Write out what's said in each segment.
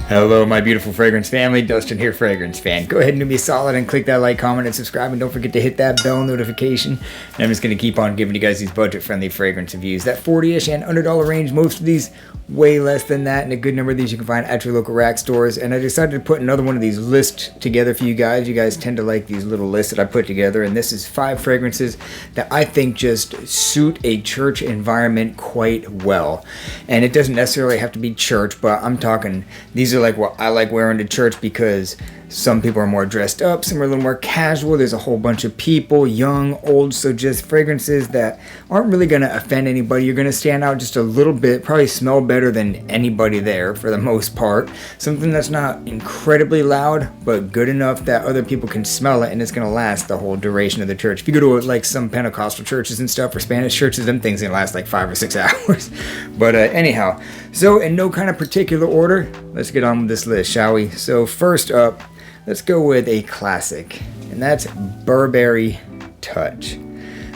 Hello, my beautiful fragrance family. Dustin here, fragrance fan. Go ahead and do me a solid and click that like, comment, and subscribe, and don't forget to hit that bell notification. And I'm just going to keep on giving you guys these budget-friendly fragrance reviews. That 40-ish and $100 range, most of these way less than that, and a good number of these you can find at your local rack stores. And I decided to put another one of these lists together for you guys. You guys tend to like these little lists that I put together, and this is 5 fragrances that I think just suit a church environment quite well. And it doesn't necessarily have to be church, but I'm talking, these are like what I like wearing to church because some people are more dressed up, some are a little more casual. There's a whole bunch of people, young, old, so just fragrances that aren't really going to offend anybody. You're going to stand out just a little bit, probably smell better than anybody there for the most part. Something that's not incredibly loud, but good enough that other people can smell it and it's going to last the whole duration of the church. If you go to like some Pentecostal churches and stuff or Spanish churches, them things can last like 5 or 6 hours. But anyhow, so in no kind of particular order, let's get on with this list, shall we? So first up, let's go with a classic, and that's Burberry Touch.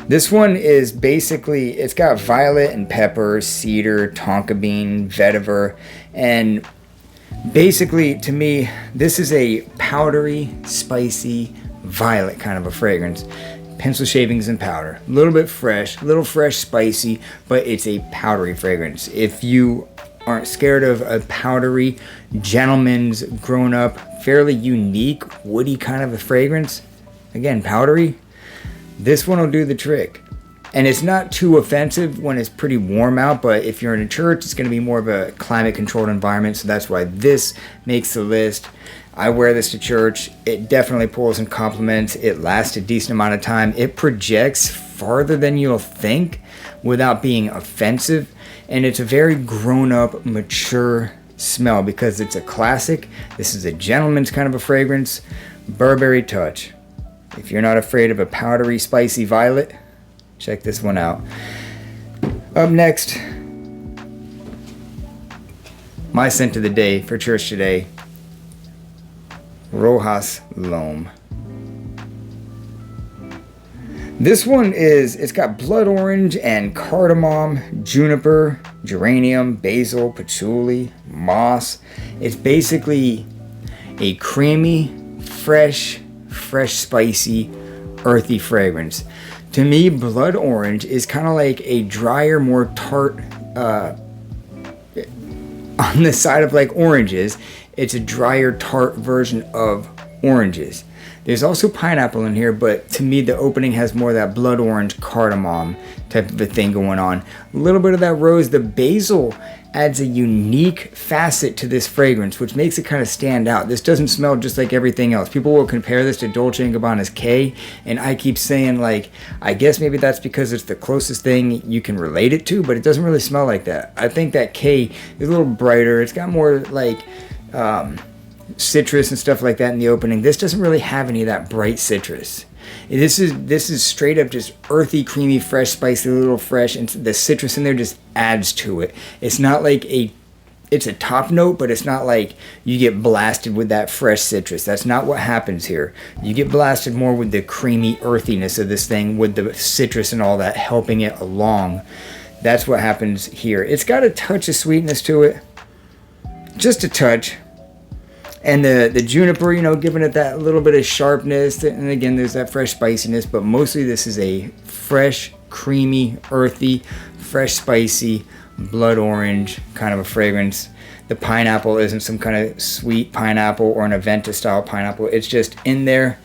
This one is basically, it's got violet and pepper, cedar, tonka bean, vetiver, and basically, to me, this is a powdery, spicy, violet kind of a fragrance. Pencil shavings and powder. A little bit fresh, a little fresh, spicy, but it's a powdery fragrance. If you aren't scared of a powdery, gentleman's grown up, fairly unique, woody kind of a fragrance, again, powdery, this one will do the trick. And it's not too offensive when it's pretty warm out, but if you're in a church, it's going to be more of a climate controlled environment, so that's why this makes the list. I wear this to church. It definitely pulls in compliments. It lasts a decent amount of time. It projects farther than you'll think without being offensive. And it's a very grown-up, mature smell because it's a classic. This is a gentleman's kind of a fragrance. Burberry Touch. If you're not afraid of a powdery, spicy violet, check this one out. Up next, my scent of the day for church today, Rojas Loam. This one it's got blood orange and cardamom, juniper, geranium, basil, patchouli, moss. It's basically a creamy, fresh, spicy, earthy fragrance. To me, blood orange is kind of like a drier, more tart, on the side of like oranges. It's a drier, tart version of oranges. There's also pineapple in here, but to me the opening has more of that blood orange cardamom type of a thing going on. A little bit of that rose. The basil adds a unique facet to this fragrance, which makes it kind of stand out. This doesn't smell just like everything else. People will compare this to Dolce & Gabbana's K, and I keep saying, like, I guess maybe that's because it's the closest thing you can relate it to, but it doesn't really smell like that. I think that K is a little brighter. It's got more like citrus and stuff like that in the opening. This doesn't really have any of that bright citrus. This is straight up just earthy, creamy, fresh, spicy, a little fresh, and the citrus in there just adds to it. It's not like it's a top note, but it's not like you get blasted with that fresh citrus. That's not what happens here. You get blasted more with the creamy earthiness of this thing, with the citrus and all that helping it along. That's what happens here. It's got a touch of sweetness to it, just a touch. And the juniper, giving it that little bit of sharpness. And again, there's that fresh spiciness. But mostly this is a fresh, creamy, earthy, fresh, spicy, blood orange kind of a fragrance. The pineapple isn't some kind of sweet pineapple or an Aventa style pineapple. It's just in there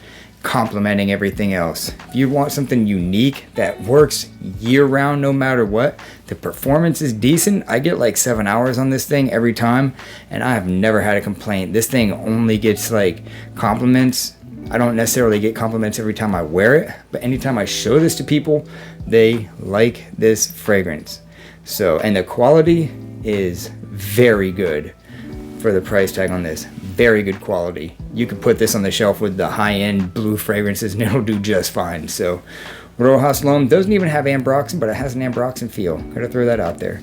complementing everything else. If you want something unique that works year round no matter what, the performance is decent. I get like 7 hours on this thing every time, and I have never had a complaint. This thing only gets like compliments. I don't necessarily get compliments every time I wear it, but anytime I show this to people, they like this fragrance. So, and the quality is very good for the price tag on this. Very good quality. You could put this on the shelf with the high-end blue fragrances and it'll do just fine. So Rojas Loam doesn't even have ambroxan, but it has an ambroxan feel. Gotta throw that out there.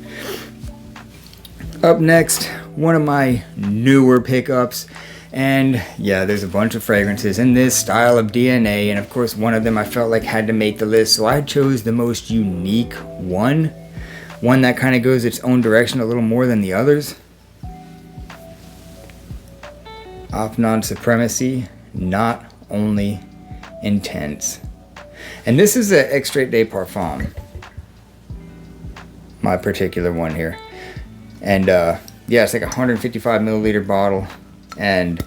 Up next, one of my newer pickups. And yeah, there's a bunch of fragrances in this style of DNA, and of course one of them I felt like had to make the list, so I chose the most unique one that kind of goes its own direction a little more than the others. Opnon Supremacy, Not Only Intense. And this is an extrait de parfum, my particular one here. And yeah, it's like a 155 milliliter bottle. And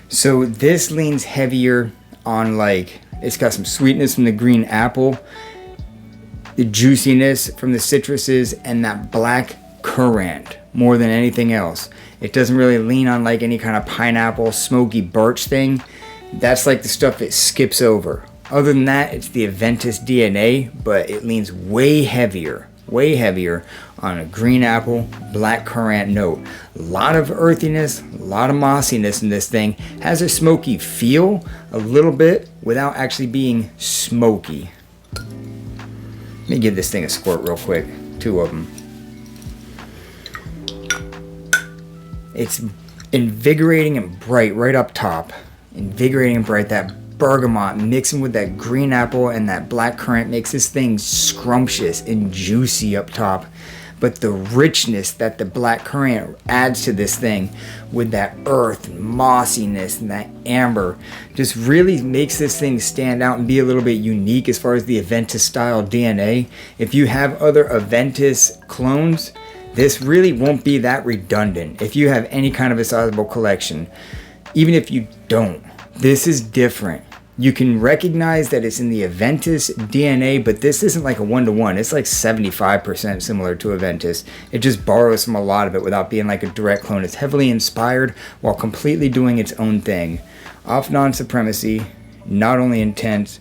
so this leans heavier on, like, it's got some sweetness from the green apple, the juiciness from the citruses, and that black currant more than anything else. It doesn't really lean on like any kind of pineapple, smoky birch thing. That's like the stuff it skips over. Other than that, it's the Aventus DNA, but it leans way heavier on a green apple, black currant note. A lot of earthiness, a lot of mossiness in this thing. Has a smoky feel a little bit without actually being smoky. Let me give this thing a squirt real quick. 2 of them. It's invigorating and bright right up top. Invigorating and bright. That bergamot mixing with that green apple and that black currant makes this thing scrumptious and juicy up top. But the richness that the black currant adds to this thing with that earth and mossiness and that amber just really makes this thing stand out and be a little bit unique as far as the Aventus style DNA. If you have other Aventus clones, this really won't be that redundant. If you have any kind of a sizable collection, even if you don't, this is different. You can recognize that it's in the Aventus DNA, but this isn't like a 1-to-1. It's like 75% similar to Aventus. It just borrows from a lot of it without being like a direct clone. It's heavily inspired while completely doing its own thing. Opnon Supremacy, Not Only Intense,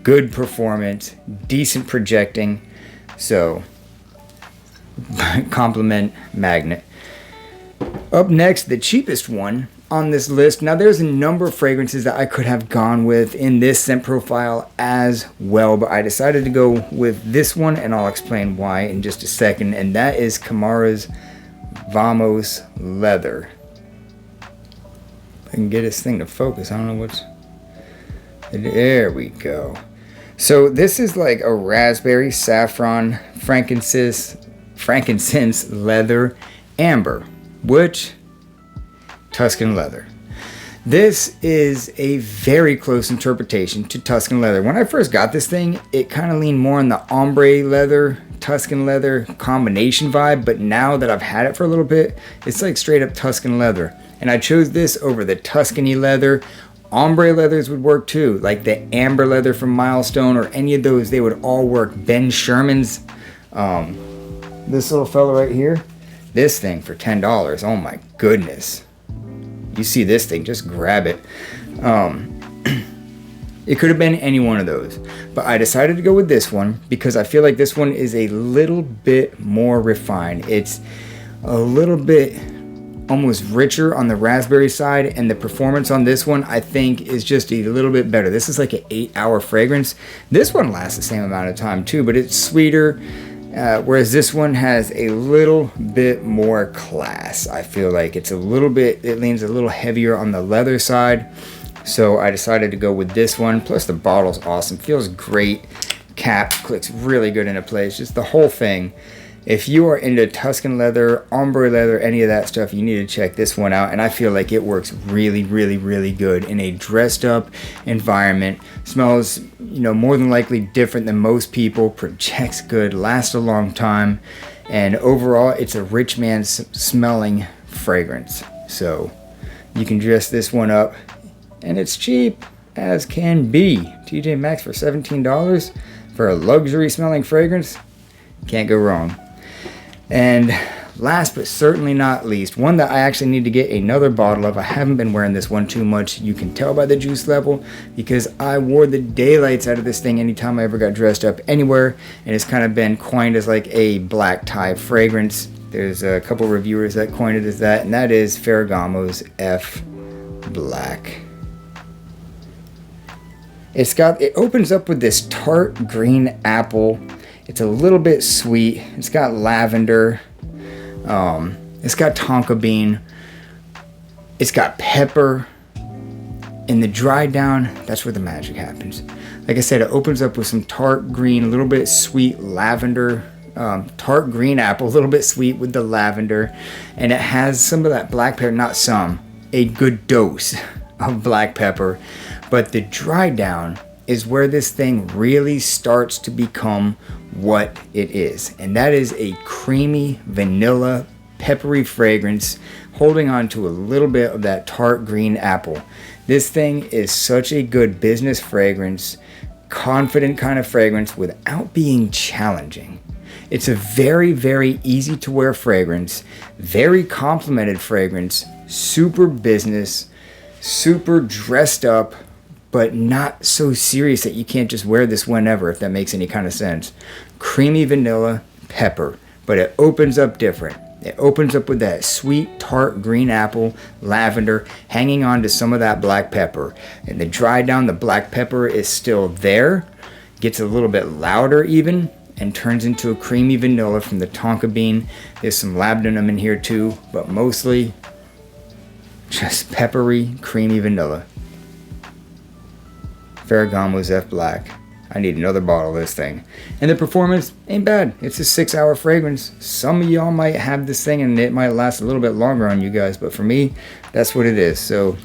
good performance, decent projecting. So, compliment magnet. Up next, the cheapest one on this list. Now, there's a number of fragrances that I could have gone with in this scent profile as well, but I decided to go with this one, and I'll explain why in just a second, and that is Kamara's Vamos Leather. I can get this thing to focus. I don't know what's... There we go. So this is like a raspberry, saffron, frankincense, leather, amber, which... Tuskin Leather. This is a very close interpretation to Tuskin Leather. When I first got this thing, it kind of leaned more on the ombre leather, Tuskin Leather combination vibe, but now that I've had it for a little bit, it's like straight up Tuskin Leather. And I chose this over the Tuscany leather. Ombre leathers would work too, like the amber leather from Milestone or any of those, they would all work. Ben Sherman's, this little fella right here, this thing for $10. Oh my goodness. You see this thing, just grab it. It could have been any one of those, but I decided to go with this one because I feel like this one is a little bit more refined. It's a little bit almost richer on the raspberry side, and the performance on this one I think is just a little bit better. This is like an 8-hour fragrance. This one lasts the same amount of time too, but it's sweeter. Whereas this one has a little bit more class. I feel like it leans a little heavier on the leather side. So I decided to go with this one. Plus the bottle's awesome. Feels great. Cap clicks really good into place. Just the whole thing. If you are into Tuscan leather, ombre leather, any of that stuff, you need to check this one out. And I feel like it works really, really, really good in a dressed up environment. Smells, more than likely different than most people. Projects good, lasts a long time. And overall, it's a rich man's smelling fragrance. So you can dress this one up. And it's cheap as can be. TJ Maxx for $17 for a luxury smelling fragrance. Can't go wrong. And last but certainly not least, one that I actually need to get another bottle of. I haven't been wearing this one too much. You can tell by the juice level because I wore the daylights out of this thing anytime I ever got dressed up anywhere. And it's kind of been coined as like a black tie fragrance. There's a couple reviewers that coined it as that, and that is Ferragamo's F Black. It opens up with this tart green apple. It's a little bit sweet. It's got lavender. It's got tonka bean. It's got pepper. And the dry down, that's where the magic happens. Like I said, it opens up with some tart green, a little bit sweet lavender. Tart green apple, a little bit sweet with the lavender. And it has some of that black pepper, not some. a good dose of black pepper, but the dry down is where this thing really starts to become what it is. And that is a creamy, vanilla, peppery fragrance holding on to a little bit of that tart green apple. This thing is such a good business fragrance, confident kind of fragrance without being challenging. It's a very, very easy to wear fragrance, very complimented fragrance, super business, super dressed up, but not so serious that you can't just wear this whenever, if that makes any kind of sense. Creamy vanilla pepper, but it opens up different. It opens up with that sweet, tart green apple, lavender, hanging on to some of that black pepper. And the dry down, the black pepper is still there, gets a little bit louder even, and turns into a creamy vanilla from the tonka bean. There's some labdanum in here too, but mostly just peppery, creamy vanilla. Ferragamo's F Black. I need another bottle of this thing. And the performance ain't bad. It's a 6-hour fragrance. Some of y'all might have this thing and it might last a little bit longer on you guys, but for me, that's what it is. So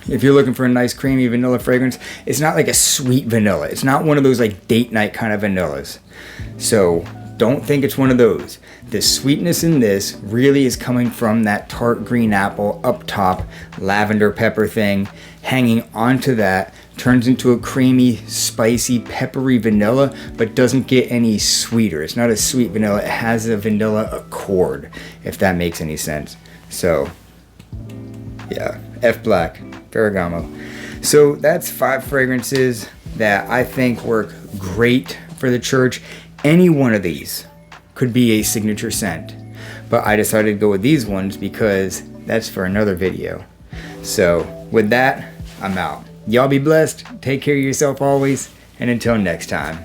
if you're looking for a nice creamy vanilla fragrance, it's not like a sweet vanilla. It's not one of those like date night kind of vanillas. So don't think it's one of those. The sweetness in this really is coming from that tart green apple up top, lavender pepper thing, hanging onto that, turns into a creamy, spicy, peppery vanilla, but doesn't get any sweeter. It's not a sweet vanilla. It has a vanilla accord, if that makes any sense. So, yeah, F Black, Ferragamo. So that's 5 fragrances that I think work great for the church. Any one of these could be a signature scent, but I decided to go with these ones because that's for another video. So with that, I'm out. Y'all be blessed, take care of yourself always, and until next time.